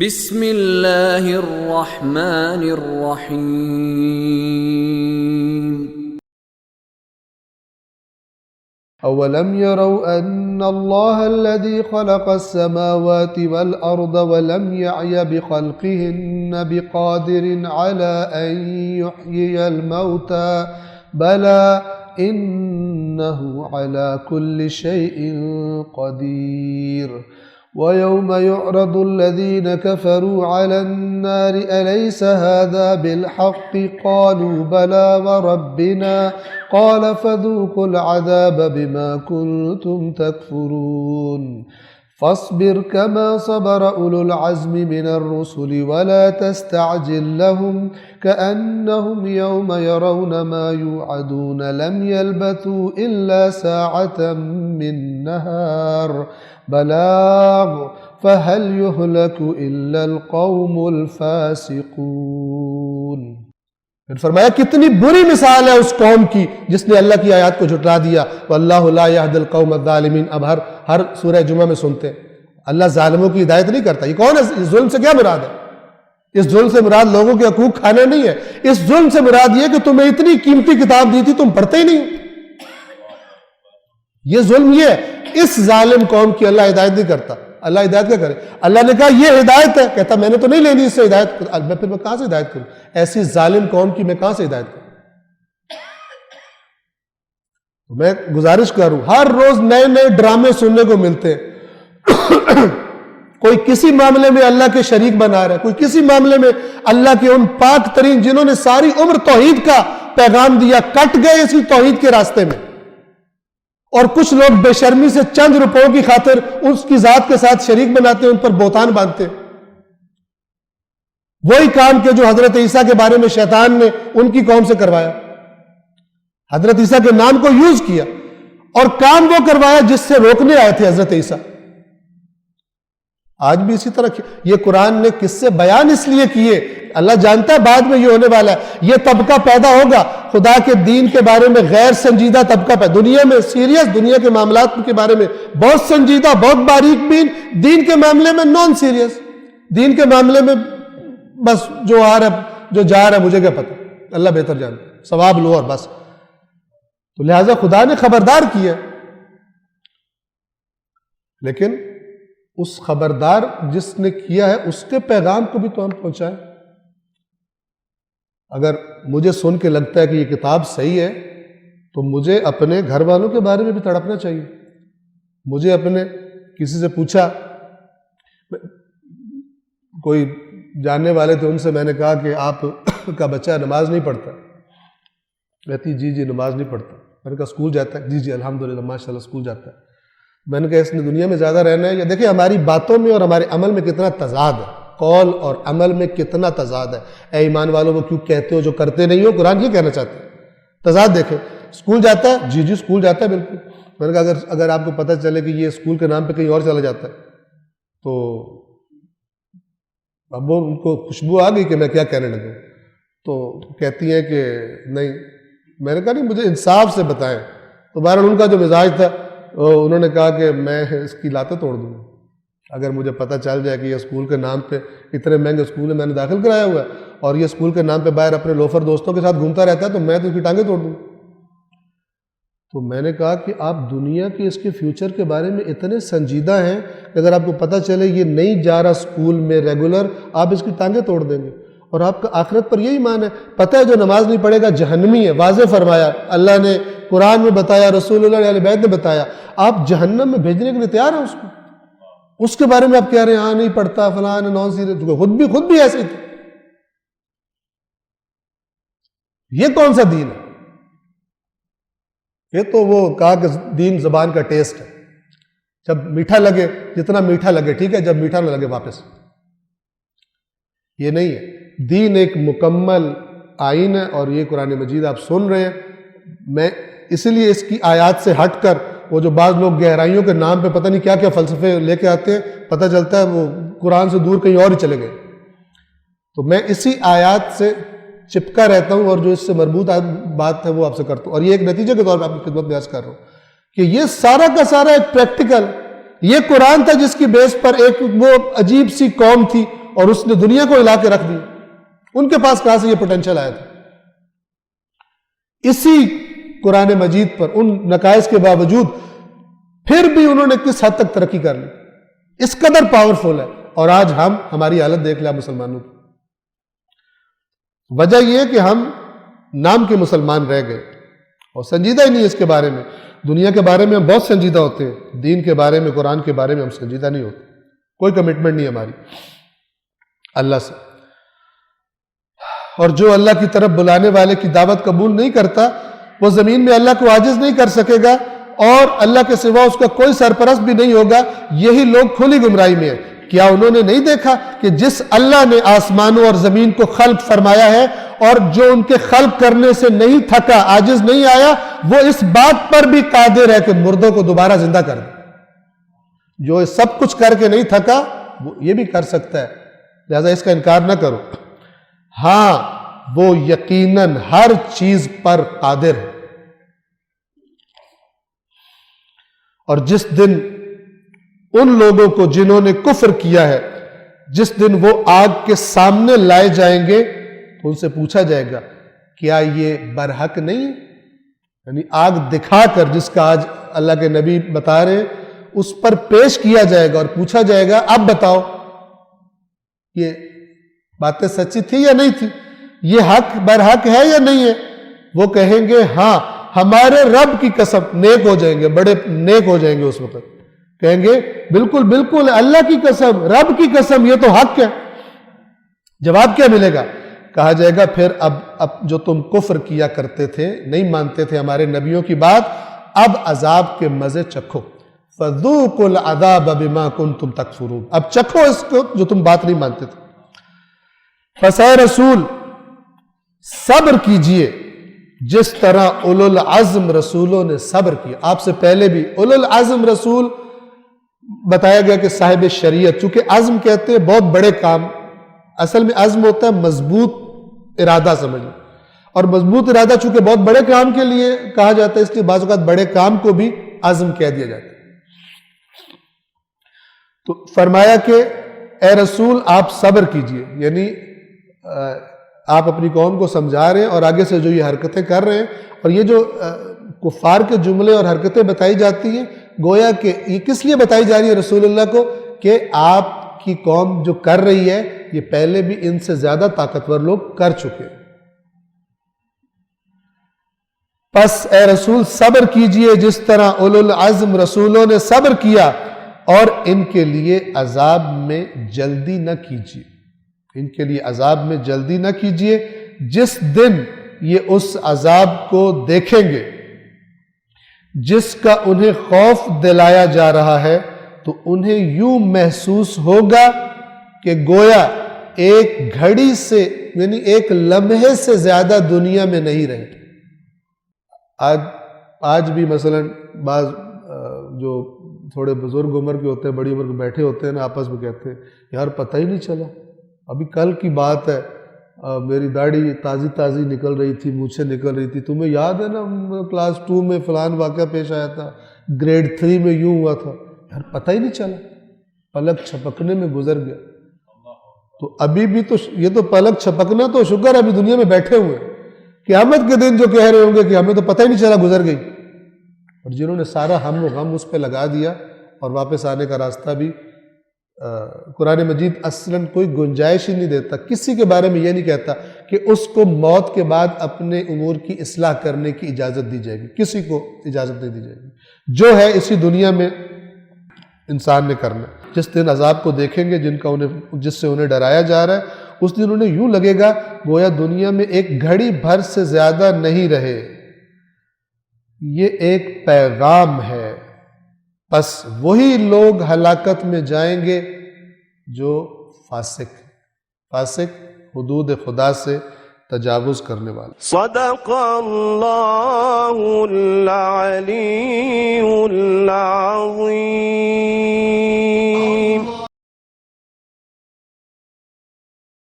بسم اللہ الرحمن الرحیم أولم يروا أن الله الذي خلق السماوات والأرض ولم يعي بخلقهن بقادر على أن يحيي الموتى بلى إنه على كل شيء قدير ويوم يعرض الذين كفروا على النار أليس هذا بالحق قالوا بلى وربنا قال فذوقوا العذاب بما كنتم تكفرون فاصبر كما صبر أولو العزم من الرسل ولا تستعجل لهم كأنهم يوم يرون ما يوعدون لم يلبثوا إلا ساعة من نهار بلاغ فهل يهلك إلا القوم الفاسقون۔ پھر فرمایا کتنی بری مثال ہے اس قوم کی جس نے اللہ کی آیات کو جھٹلا دیا واللہ لا يهدي القوم الظالمین۔ اب ہر سورہ جمعہ میں سنتے ہیں اللہ ظالموں کی ہدایت نہیں کرتا۔ یہ کون ہے؟ اس ظلم سے کیا مراد ہے؟ اس ظلم سے مراد لوگوں کے حقوق کھانا نہیں ہے، اس ظلم سے مراد یہ کہ تمہیں اتنی قیمتی کتاب دی تھی تم پڑھتے ہی نہیں۔ یہ ظلم یہ ہے، اس ظالم قوم کی اللہ ہدایت نہیں کرتا۔ اللہ ہدایت کیا کرے؟ اللہ نے کہا یہ ہدایت ہے، کہتا میں نے تو نہیں لینی اس سے ہدایت، پھر میں کہاں سے ہدایت کروں؟ ایسی ظالم قوم کی میں کہاں سے ہدایت کروں؟ میں گزارش کروں، ہر روز نئے نئے ڈرامے سننے کو ملتے ہیں۔ کوئی کسی معاملے میں اللہ کے شریک بنا رہا ہے، کوئی کسی معاملے میں اللہ کے ان پاک ترین جنہوں نے ساری عمر توحید کا پیغام دیا کٹ گئے اسی توحید کے راستے میں، اور کچھ لوگ بے شرمی سے چند روپوں کی خاطر اس کی ذات کے ساتھ شریک بناتے ہیں، ان پر بہتان باندھتے ہیں۔ وہی کام کہ جو حضرت عیسیٰ کے بارے میں شیطان نے ان کی قوم سے کروایا، حضرت عیسیٰ کے نام کو یوز کیا اور کام وہ کروایا جس سے روکنے آئے تھے حضرت عیسیٰ۔ آج بھی اسی طرح یہ قرآن نے قصے بیان اس لیے کیے، اللہ جانتا ہے بعد میں یہ ہونے والا ہے، یہ طبقہ پیدا ہوگا خدا کے دین کے بارے میں غیر سنجیدہ طبقہ پیدا، دنیا میں سیریس، دنیا کے معاملات کے بارے میں بہت سنجیدہ، بہت باریک بین، دین کے معاملے میں نان سیریس، دین کے معاملے میں بس جو آ رہا جو جا رہا مجھے کیا پتہ، اللہ بہتر جانتا، ثواب لو اور بس۔ تو لہٰذا خدا نے خبردار کیا، لیکن اس خبردار جس نے کیا ہے اس کے پیغام کو بھی تو ہم پہنچائیں۔ اگر مجھے سن کے لگتا ہے کہ یہ کتاب صحیح ہے تو مجھے اپنے گھر والوں کے بارے میں بھی تڑپنا چاہیے۔ مجھے اپنے کسی سے پوچھا، کوئی جاننے والے تھے، ان سے میں نے کہا کہ آپ کا بچہ نماز نہیں پڑھتا؟ کہتی جی نماز نہیں پڑھتا۔ میں نے کہا اسکول جاتا ہے؟ جی الحمدللہ ماشاءاللہ اسکول جاتا ہے۔ میں نے کہا اس نے دنیا میں زیادہ رہنا ہے یا دیکھیں ہماری باتوں میں اور ہمارے عمل میں کتنا تضاد ہے، قول اور عمل میں کتنا تضاد ہے۔ اے ایمان والوں وہ کیوں کہتے ہو جو کرتے نہیں ہو، قرآن یہ کہنا چاہتے ہیں۔ تضاد دیکھیں، اسکول جاتا ہے؟ جی اسکول جاتا ہے بالکل۔ میں نے کہا اگر آپ کو پتہ چلے کہ یہ اسکول کے نام پہ کہیں اور چلا جاتا ہے تو اب وہ ان کو خوشبو آ گئی کہ میں کیا کہنے لگوں، تو کہتی ہیں کہ نہیں۔ میں نے کہا نہیں مجھے انصاف سے بتائیں۔ تو بہرحال ان کا جو مزاج تھا انہوں نے کہا کہ میں اس کی لاتیں توڑ دوں اگر مجھے پتہ چل جائے کہ یہ اسکول کے نام پہ اتنے مہنگے اسکول میں نے داخل کرایا ہوا ہے اور یہ اسکول کے نام پہ باہر اپنے لوفر دوستوں کے ساتھ گھومتا رہتا ہے تو میں تو اس کی ٹانگیں توڑ دوں۔ تو میں نے کہا کہ آپ دنیا کے اس کے فیوچر کے بارے میں اتنے سنجیدہ ہیں کہ اگر آپ کو پتہ چلے یہ نہیں جا رہا اسکول میں ریگولر، آپ اس کی ٹانگیں توڑ دیں گے، اور آپ کا آخرت پر یہی ایمان ہے۔ پتہ ہے جو نماز نہیں پڑھے گا جہنمی ہے، واضح فرمایا اللہ نے، قرآن میں بتایا، رسول اللہ علیہ بیت نے بتایا۔ آپ جہنم میں بھیجنے کے لیے تیار ہیں اس کو؟ اس کے بارے میں آپ کہہ رہے ہیں ہاں نہیں پڑھتا فلاں نان سیریس، خود بھی ایسے تھے۔ یہ کون سا دین ہے؟ یہ تو وہ کہا کہ دین زبان کا ٹیسٹ ہے، جب میٹھا لگے، جتنا میٹھا لگے ٹھیک ہے، جب میٹھا نہ لگے واپس۔ یہ نہیں ہے، دین ایک مکمل آئین ہے، اور یہ قرآن مجید آپ سن رہے ہیں۔ میں اسی لیے اس کی آیات سے ہٹ کر وہ جو بعض لوگ گہرائیوں کے نام پہ پتہ نہیں کیا کیا فلسفے لے کے آتے ہیں، پتہ چلتا ہے وہ قرآن سے دور کہیں اور ہی چلے گئے۔ تو میں اسی آیات سے چپکا رہتا ہوں اور جو اس سے مربوط بات ہے وہ آپ سے کرتا ہوں، اور یہ ایک نتیجے کے طور پہ آپ کی خدمت میں عرض کر رہا ہوں کہ یہ سارا کا سارا ایک پریکٹیکل، یہ قرآن تھا جس کی بیس پر ایک وہ عجیب سی قوم تھی، اور اس نے دنیا کو ہلا کے رکھ دی. ان کے پاس کہاں سے یہ پوٹینشل آیا تھا؟ اسی قرآن مجید پر ان نقائص کے باوجود پھر بھی انہوں نے کس حد تک ترقی کر لی. اس قدر پاورفل ہے. اور آج ہماری حالت دیکھ لیں مسلمانوں کی. وجہ یہ ہے کہ ہم نام کے مسلمان رہ گئے اور سنجیدہ ہی نہیں اس کے بارے میں. دنیا کے بارے میں ہم بہت سنجیدہ ہوتے ہیں، دین کے بارے میں، قرآن کے بارے میں ہم سنجیدہ نہیں ہوتے. کوئی کمٹمنٹ نہیں ہماری اللہ سے. اور جو اللہ کی طرف بلانے والے کی دعوت قبول نہیں کرتا وہ زمین میں اللہ کو عاجز نہیں کر سکے گا اور اللہ کے سوا اس کا کوئی سرپرست بھی نہیں ہوگا. یہی لوگ کھلی گمراہی میں ہیں. کیا انہوں نے نہیں دیکھا کہ جس اللہ نے آسمانوں اور زمین کو خلق فرمایا ہے اور جو ان کے خلق کرنے سے نہیں تھکا، عاجز نہیں آیا، وہ اس بات پر بھی قادر ہے کہ مردوں کو دوبارہ زندہ کر دے. جو سب کچھ کر کے نہیں تھکا وہ یہ بھی کر سکتا ہے. لہذا اس کا انکار نہ کرو. ہاں وہ یقیناً ہر چیز پر قادر ہے. اور جس دن ان لوگوں کو جنہوں نے کفر کیا ہے، جس دن وہ آگ کے سامنے لائے جائیں گے تو ان سے پوچھا جائے گا کیا یہ برحق نہیں ہے؟ یعنی آگ دکھا کر، جس کا آج اللہ کے نبی بتا رہے ہیں، اس پر پیش کیا جائے گا اور پوچھا جائے گا اب بتاؤ یہ باتیں سچی تھی یا نہیں تھی، یہ حق برحق ہے یا نہیں ہے. وہ کہیں گے ہاں ہمارے رب کی قسم، نیک ہو جائیں گے، بڑے نیک ہو جائیں گے. اس وقت کہیں گے بالکل بالکل اللہ کی قسم، رب کی قسم، یہ تو حق ہے. جواب کیا ملے گا؟ کہا جائے گا پھر اب جو تم کفر کیا کرتے تھے، نہیں مانتے تھے ہمارے نبیوں کی بات، اب عذاب کے مزے چکھو. فَذُوقُوا الْعَذَابَ بِمَا كُنْتُمْ تَكْفُرُونَ. اب چکھو اس کو جو تم بات نہیں مانتے تھے. پس اے رسول صبر کیجئے جس طرح اولو العزم رسولوں نے صبر کیا. آپ سے پہلے بھی اولو العزم رسول بتایا گیا کہ صاحب شریعت. چونکہ عزم کہتے ہیں بہت بڑے کام، اصل میں عزم ہوتا ہے مضبوط ارادہ سمجھ لیں. اور مضبوط ارادہ چونکہ بہت بڑے کام کے لیے کہا جاتا ہے، اس لیے بعض اوقات بڑے کام کو بھی عزم کہہ دیا جاتا ہے. تو فرمایا کہ اے رسول آپ صبر کیجئے، یعنی آپ اپنی قوم کو سمجھا رہے ہیں اور آگے سے جو یہ حرکتیں کر رہے ہیں اور یہ جو کفار کے جملے اور حرکتیں بتائی جاتی ہیں، گویا کہ یہ کس لیے بتائی جا رہی ہے رسول اللہ کو؟ کہ آپ کی قوم جو کر رہی ہے یہ پہلے بھی ان سے زیادہ طاقتور لوگ کر چکے. پس اے رسول صبر کیجئے جس طرح اولو العزم رسولوں نے صبر کیا، اور ان کے لیے عذاب میں جلدی نہ کیجیے. ان کے لیے عذاب میں جلدی نہ کیجیے. جس دن یہ اس عذاب کو دیکھیں گے جس کا انہیں خوف دلایا جا رہا ہے، تو انہیں یوں محسوس ہوگا کہ گویا ایک گھڑی سے، یعنی ایک لمحے سے زیادہ دنیا میں نہیں رہے. آج بھی مثلا بعض جو تھوڑے بزرگ عمر کے ہوتے ہیں، بڑی عمر کے بیٹھے ہوتے ہیں نا، آپس میں کہتے ہیں یار پتہ ہی نہیں چلا، ابھی کل کی بات ہے، میری داڑھی تازی نکل رہی تھی، مجھ سے نکل رہی تھی، تمہیں یاد ہے نا کلاس 2 میں فلان واقعہ پیش آیا تھا، گریڈ 3 میں یوں ہوا تھا، یار پتہ ہی نہیں چلا، پلک چھپکنے میں گزر گیا. تو ابھی بھی تو یہ تو پلک چھپکنا تو شکر ابھی دنیا میں بیٹھے ہوئے، قیامت کے دن جو کہہ رہے ہوں گے کہ ہمیں تو پتہ ہی نہیں چلا گزر گئی. اور جنہوں نے سارا ہم و غم اس پہ لگا دیا اور واپس آنے کا راستہ بھی، قرآن مجید اصلاً کوئی گنجائش ہی نہیں دیتا، کسی کے بارے میں یہ نہیں کہتا کہ اس کو موت کے بعد اپنے امور کی اصلاح کرنے کی اجازت دی جائے گی. کسی کو اجازت نہیں دی جائے گی. جو ہے اسی دنیا میں انسان نے کرنا. جس دن عذاب کو دیکھیں گے جس سے انہیں ڈرایا جا رہا ہے، اس دن انہیں یوں لگے گا گویا دنیا میں ایک گھڑی بھر سے زیادہ نہیں رہے. یہ ایک پیغام ہے. پس وہی لوگ ہلاکت میں جائیں گے جو فاسق حدود خدا سے تجاوز کرنے والے. صدق اللہ العلی العظیم.